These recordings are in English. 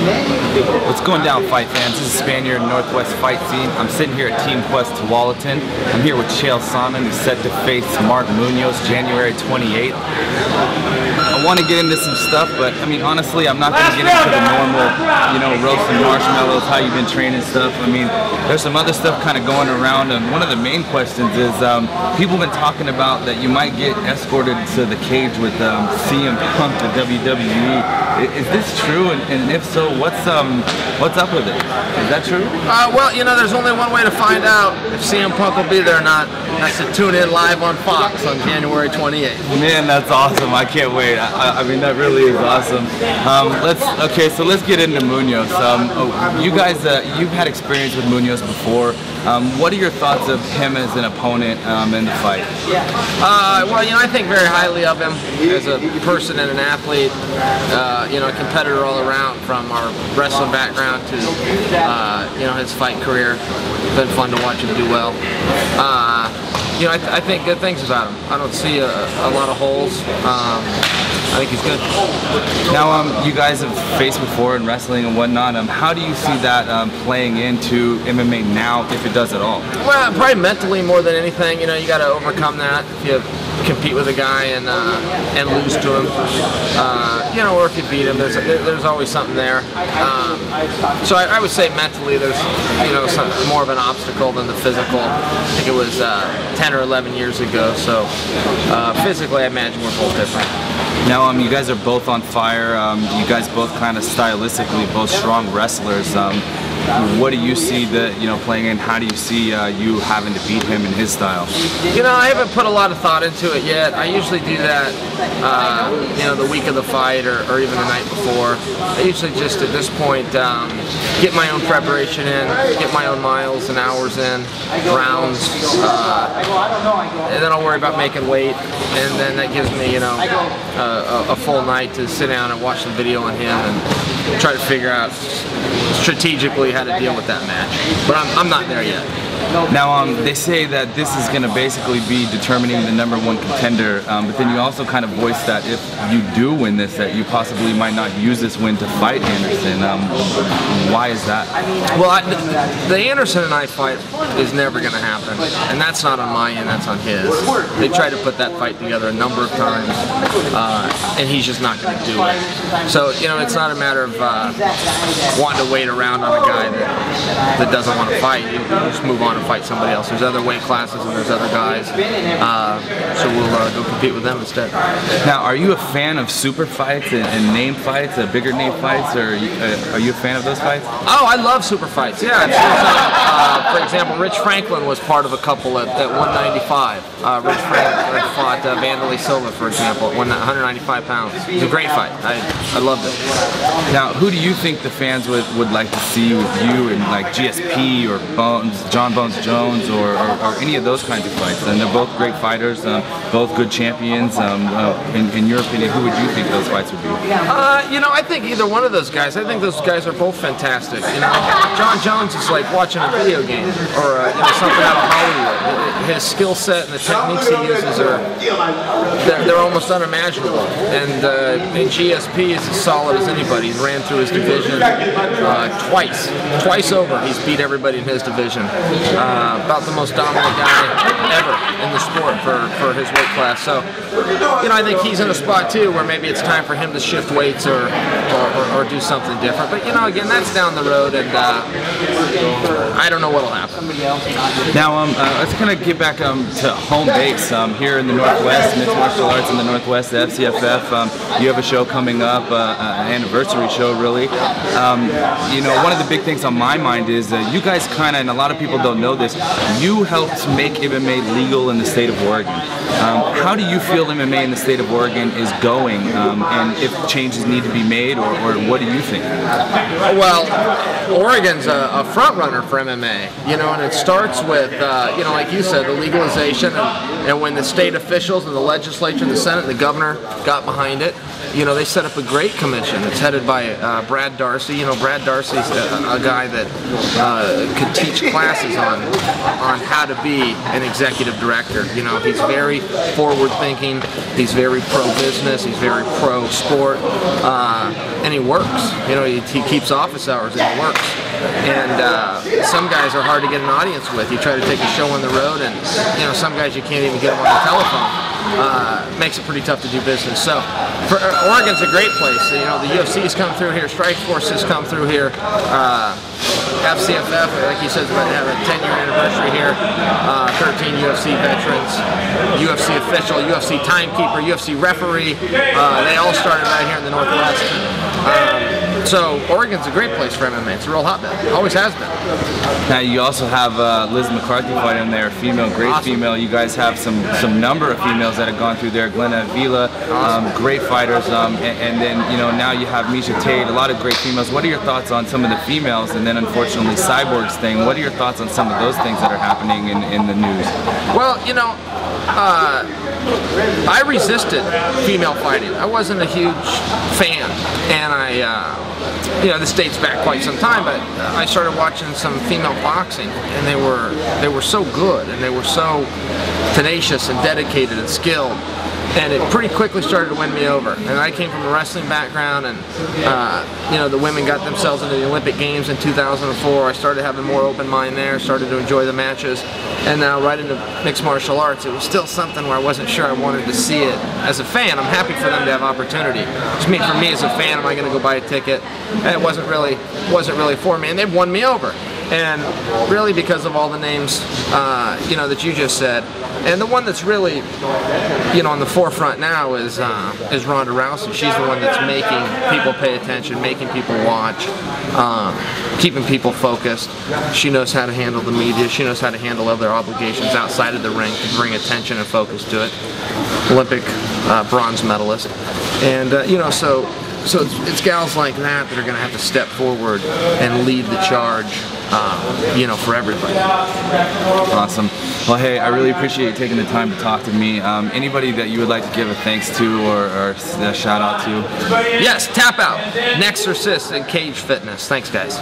What's going down, fight fans? This is Spaniard Northwest Fight Scene. I'm sitting here at Team Quest Tualatin. I'm here with Chael Sonnen, who's set to face Mark Munoz January 28th. I want to get into some stuff, but I mean, honestly, I'm not going to get into the normal, roasting marshmallows, how you've been training stuff. I mean, there's some other stuff kind of going around, and one of the main questions is people have been talking about that you might get escorted to the cage with CM Punk, the WWE. Is this true? And if so, what's up with it? Is that true? Well, there's only one way to find out if CM Punk will be there or not. That's to tune in live on Fox on January 28th. Man, that's awesome. I can't wait. I mean, that really is awesome. So let's get into Munoz. You guys, you've had experience with Munoz before. What are your thoughts of him as an opponent in the fight? Well, I think very highly of him as a person and an athlete. A competitor all around, from our wrestling background to his fight career. Been fun to watch him do well. I think good things about him. I don't see a lot of holes. I think he's good. Now, you guys have faced before in wrestling and whatnot. How do you see that playing into MMA now, if it does at all? Well, probably mentally more than anything. You got to overcome that. If you compete with a guy and lose to him, or if you beat him, there's always something there. So I would say mentally, there's more of an obstacle than the physical. I think it was 10 or 11 years ago. So physically, I imagine we're both different. Now, you guys are both on fire. You guys both kind of stylistically, both strong wrestlers. What do you see playing in? How do you see you having to beat him in his style? I haven't put a lot of thought into it yet. I usually do that, the week of the fight or even the night before. I usually just, at this point, get my own preparation in, get my own miles and hours in, rounds, and then I'll worry about making weight, and then that gives me, a full night to sit down and watch the video on him and try to figure out strategically how to deal with that match. But I'm not there yet. Now, they say that this is going to basically be determining the #1 contender, but then you also kind of voiced that if you do win this, that you possibly might not use this win to fight Anderson. Why is that? Well, the Anderson and I fight is never going to happen, and that's not on my end, that's on his. They tried to put that fight together a number of times, and he's just not going to do it. So, it's not a matter of wanting to wait around on a guy that doesn't want to fight. You just move on and fight somebody else. There's other weight classes and there's other guys, so we'll go compete with them instead. Now, are you a fan of super fights and name fights, bigger name fights, or are you a fan of those fights? Oh, I love super fights. Yeah, I've seen some. For example, Rich Franklin was part of a couple at 195. Rich Franklin fought Vanderlei Silva, for example, at 195 pounds. It was a great fight. I loved it. Now, who do you think the fans would like to see with you in like GSP or John Bones Jones or any of those kinds of fights? And they're both great fighters, both good champions. In your opinion, who would you think those fights would be? I think either one of those guys. I think those guys are both fantastic. John Jones is like watching a video game or something out of Hollywood. His skill set and the techniques he uses they're almost unimaginable. And GSP is as solid as anybody. He ran through his division twice over. He's beat everybody in his division. About the most dominant guy ever in the sport for his weight class. So, I think he's in a spot too where maybe it's time for him to shift weights or do something different. But again, that's down the road, and I don't know what'll happen. Now, let's kind of get back to home base here in the Northwest, mixed martial arts in the Northwest, the FCFF. You have a show coming up, an anniversary show, really. One of the big things on my mind is you guys kind of, and a lot of people don't know this, you helped make MMA legal in the state of Oregon. How do you feel MMA in the state of Oregon is going, and if changes need to be made, or what do you think? Well, Oregon's a front runner for MMA, and it starts with, like you said, the legalization, and when the state officials and the legislature, the Senate, and the governor got behind it, you know, they set up a great commission. It's headed by Brad Darcy. You know, Brad Darcy's a guy that could teach classes on how to be an executive director. You know, he's very forward-thinking. He's very pro-business. He's very pro-sport, and he works. You know, he keeps office hours and he works. And some guys are hard to get an audience with. You try to take a show on the road, and you know, some guys you can't even get them on the telephone. Makes it pretty tough to do business. So, Oregon's a great place. You know, the UFC's come through here, Strike Force has come through here, FCFF, like you said, is about to have a 10-year anniversary here. 13 UFC veterans, UFC official, UFC timekeeper, UFC referee. They all started right here in the Northwest. So Oregon's a great place for MMA. It's a real hotbed. Always has been. Now you also have Liz McCarthy fighting there, female, great awesome. Female. You guys have some number of females that have gone through there. Glenna Avila, awesome. Great fighters, and then you know now you have Misha Tate, a lot of great females. What are your thoughts on some of the females, and then unfortunately Cyborg's thing? What are your thoughts on some of those things that are happening in the news? Well, you know, I resisted female fighting. I wasn't a huge fan, and you know, this dates back quite some time, but I started watching some female boxing, and they were so good, and they were so tenacious and dedicated and skilled, and it pretty quickly started to win me over. And I came from a wrestling background, and you know, the women got themselves into the Olympic Games in 2004. I started having more open mind there, started to enjoy the matches, and now right into mixed martial arts. It was still something where I wasn't sure I wanted to see it as a fan. I'm happy for them to have opportunity. For me as a fan, am I going to go buy a ticket? And it wasn't really for me, and they've won me over. And really because of all the names, you know, that you just said. And the one that's really, you know, on the forefront now is Ronda Rousey. She's the one that's making people pay attention, making people watch, keeping people focused. She knows how to handle the media. She knows how to handle other obligations outside of the ring to bring attention and focus to it. Olympic bronze medalist. And, you know, so it's gals like that that are going to have to step forward and lead the charge, you know, for everybody. Awesome. Well, hey, I really appreciate you taking the time to talk to me. Anybody that you would like to give a thanks to or a shout out to? Yes, Tap Out, Nexorcist, and Cage Fitness. Thanks, guys.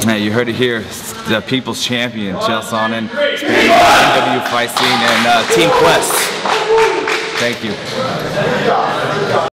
Hey, you heard it here. The People's Champion, Chael Sonnen, NW Fight Scene, and Team Quest. Thank you.